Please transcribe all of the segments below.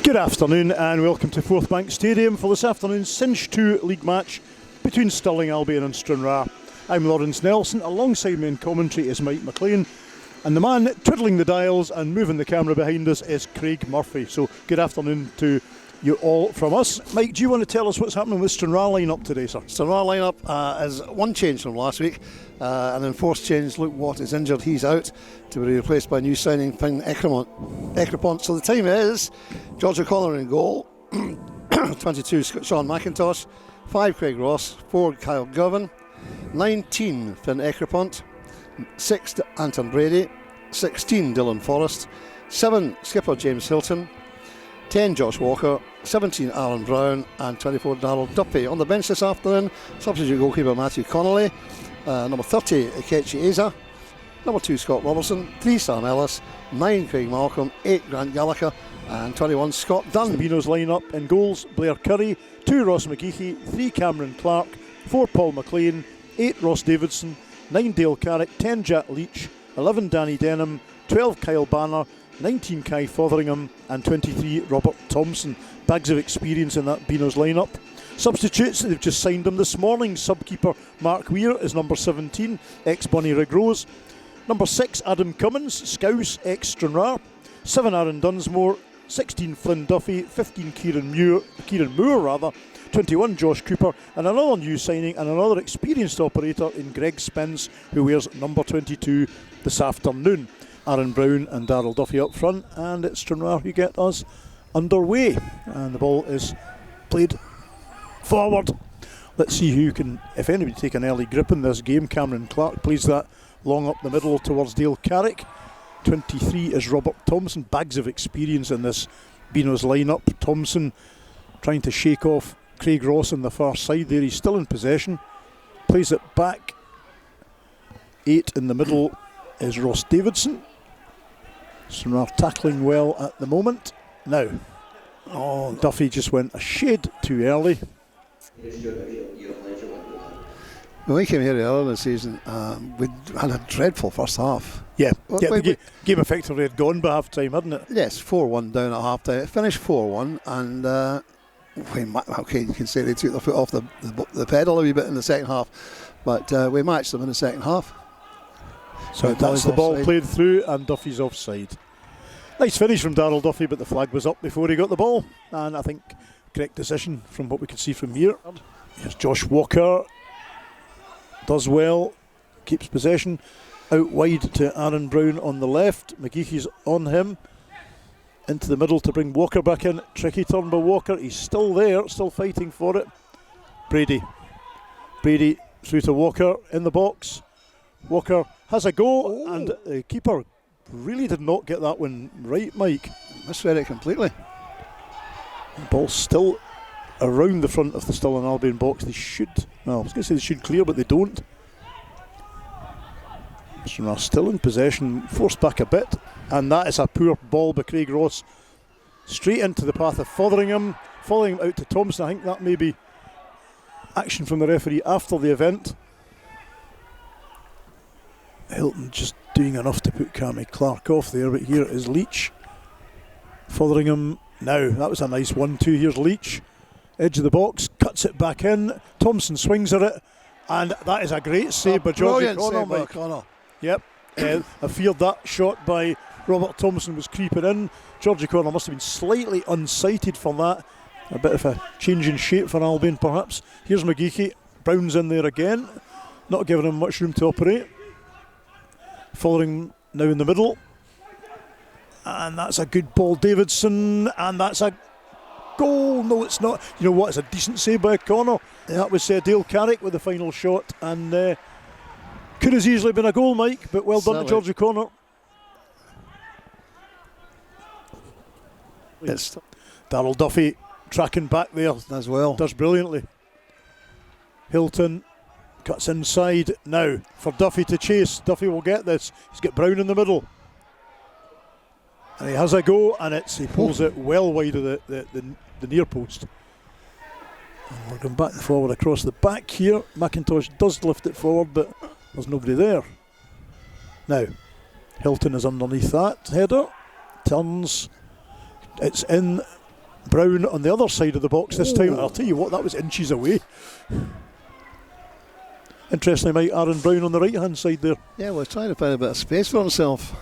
Good afternoon and welcome to Forthbank Stadium for this afternoon's Cinch 2 league match between Stirling Albion and Stranraer. I'm Lawrence Nelson, alongside me in commentary is Mike McLean, and the man twiddling the dials and moving the camera behind us is Craig Murphy. So good afternoon to you all from us. Mike, do you want to tell us what's happening with Stranraer line-up today, sir? Stranraer line-up is one change from last week, an enforced change. Luke Watt is injured, he's out, to be replaced by new signing Finn Ekrepont. So the team is George O'Connor in goal, 22 Sean McIntosh, 5 Craig Ross, 4 Kyle Govan, 19 Finn Ekrepont, 6 Anton Brady, 16 Dylan Forrest, 7 skipper James Hilton, 10 Josh Walker, 17 Alan Brown and 24 Darrell Duffy. On the bench this afternoon, substitute goalkeeper Matthew Connolly, number 30 Ikechi Eza, number 2 Scott Robertson, 3 Sam Ellis, 9 Craig Malcolm, 8 Grant Gallagher and 21 Scott Dunn. Sabino's line-up in goals: Blair Curry, 2 Ross McGeechy, 3 Cameron Clark, 4 Paul McLean, 8 Ross Davidson, 9 Dale Carrick, 10 Jack Leach, 11 Danny Denham, 12 Kyle Banner, 19 Kai Fotheringham and 23 Robert Thompson. Bags of experience in that Beano's line-up. Substitutes, they've just signed them this morning. Subkeeper Mark Weir is number 17, ex-Bonnie Rigrose. Number 6 Adam Cummins, Scouse, ex-Stranraer. 7 Aaron Dunsmore, 16 Flynn Duffy, 15 Kieran Moore, 21 Josh Cooper, and another new signing and another experienced operator in Greg Spence, who wears number 22 this afternoon. Aaron Brown and Darrell Duffy up front, and it's Stranraer who get us underway. And the ball is played forward. Let's see who can, if anybody, take an early grip in this game. Cameron Clark plays that long up the middle towards Dale Carrick. 23 is Robert Thompson. Bags of experience in this Beano's lineup. Thompson trying to shake off Craig Ross on the far side there. He's still in possession. Plays it back. 8 in the middle is Ross Davidson. Stranraer tackling well at the moment. Now, Duffy just went a shade too early. When we came here earlier in the season, we had a dreadful first half. The game effectively had gone by half time, hadn't it? Yes, 4-1 down at half time. It finished 4-1, and you can say they took their foot off the pedal a wee bit in the second half, but we matched them in the second half. So that's the ball played through, and Duffy's offside. Nice finish from Darrell Duffy, but the flag was up before he got the ball, and I think correct decision from what we could see from here. Here's Josh Walker, does well, keeps possession, out wide to Aaron Brown on the left. McGeechy's on him, into the middle to bring Walker back in. Tricky turn by Walker, he's still there, still fighting for it. Brady through to Walker in the box. Walker has a go, and the keeper really did not get that one right, Mike. Misread it completely. The ball's still around the front of the Stirling Albion box. They should, well, I was going to say they should clear, but they don't. Stranraer still in possession, forced back a bit, and that is a poor ball by Craig Ross. Straight into the path of Fotheringham out to Thompson. I think that may be action from the referee after the event. Hilton just doing enough to put Cammy Clark off there, but here is Leach. Fotheringham, now that was a nice 1-2. Here's Leach, edge of the box, cuts it back in. Thompson swings at it, and that is a great save by George O'Connor. Yep, I feared that shot by Robert Thompson was creeping in. George O'Connor must have been slightly unsighted for that. A bit of a change in shape for Albion perhaps. Here's McGeechy, Brown's in there again, not giving him much room to operate. Following now in the middle, and that's a good ball, Davidson, and that's a goal. No, it's not. You know what? It's a decent save by O'Connor. That was Dale Carrick with the final shot, and could have easily been a goal, Mike. But well done to George O'Connor. It's Darrell Duffy tracking back there as well. Does brilliantly. Hilton cuts inside now for Duffy to chase. Duffy will get this. He's got Brown in the middle. And he has a go, and he pulls it well wide of the near post. And we're going back and forward across the back here. McIntosh does lift it forward, but there's nobody there. Now, Hilton is underneath that header. Turns. It's in Brown on the other side of the box this time. I'll tell you what, that was inches away. Interestingly, Mike, Aaron Brown on the right hand side there. Yeah, well, trying to find a bit of space for himself.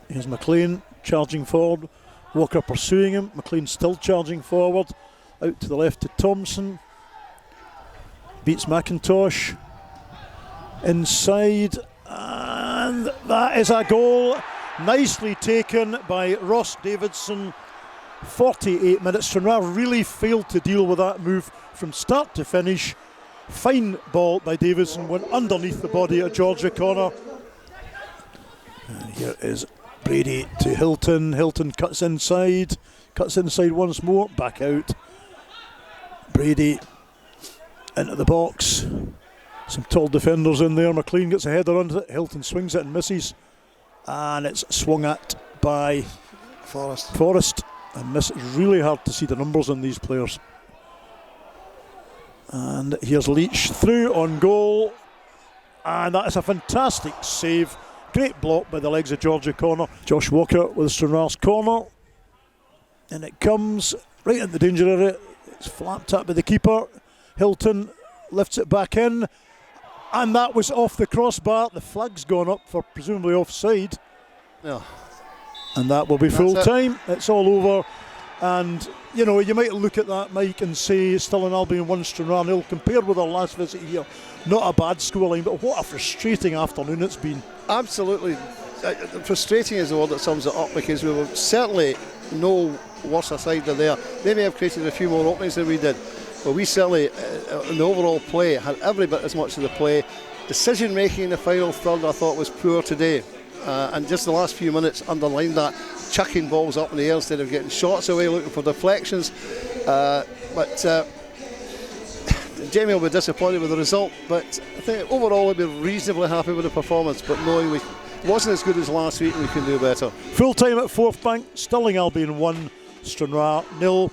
Here's McLean charging forward. Walker pursuing him. McLean still charging forward. Out to the left to Thompson. Beats McIntosh. Inside. And that is a goal. Nicely taken by Ross Davidson. 48 minutes. Stranraer really failed to deal with that move from start to finish. Fine ball by Davidson. Went underneath the body of George O'Connor. And here is Brady to Hilton. Hilton cuts inside once more, back out. Brady into the box. Some tall defenders in there. McLean gets a header onto it. Hilton swings it and misses. And it's swung at by Forrest. And this is really hard to see the numbers on these players. And here's Leach through on goal. And that is a fantastic save. Great block by the legs of George O'Connor. Josh Walker with Stranraer's corner. And it comes right in the danger area. It's flapped up by the keeper. Hilton lifts it back in. And that was off the crossbar. The flag's gone up for presumably offside. Yeah. And that will be full time. It's all over. And, you know, you might look at that, Mike, and say Stirling Albion 1, Stranraer 0. Compared with our last visit here, not a bad scoreline, but what a frustrating afternoon it's been. Absolutely. Frustrating is the word that sums it up, because we were certainly no worse a side than there. They may have created a few more openings than we did, but we certainly, in the overall play, had every bit as much of the play. Decision making in the final third, I thought, was poor today. And just the last few minutes underlined that, chucking balls up in the air instead of getting shots away, looking for deflections. But Jamie will be disappointed with the result, but I think overall he'll be reasonably happy with the performance, but knowing it wasn't as good as last week, we can do better. Full time at Forthbank, Stirling Albion 1, Stranraer 0.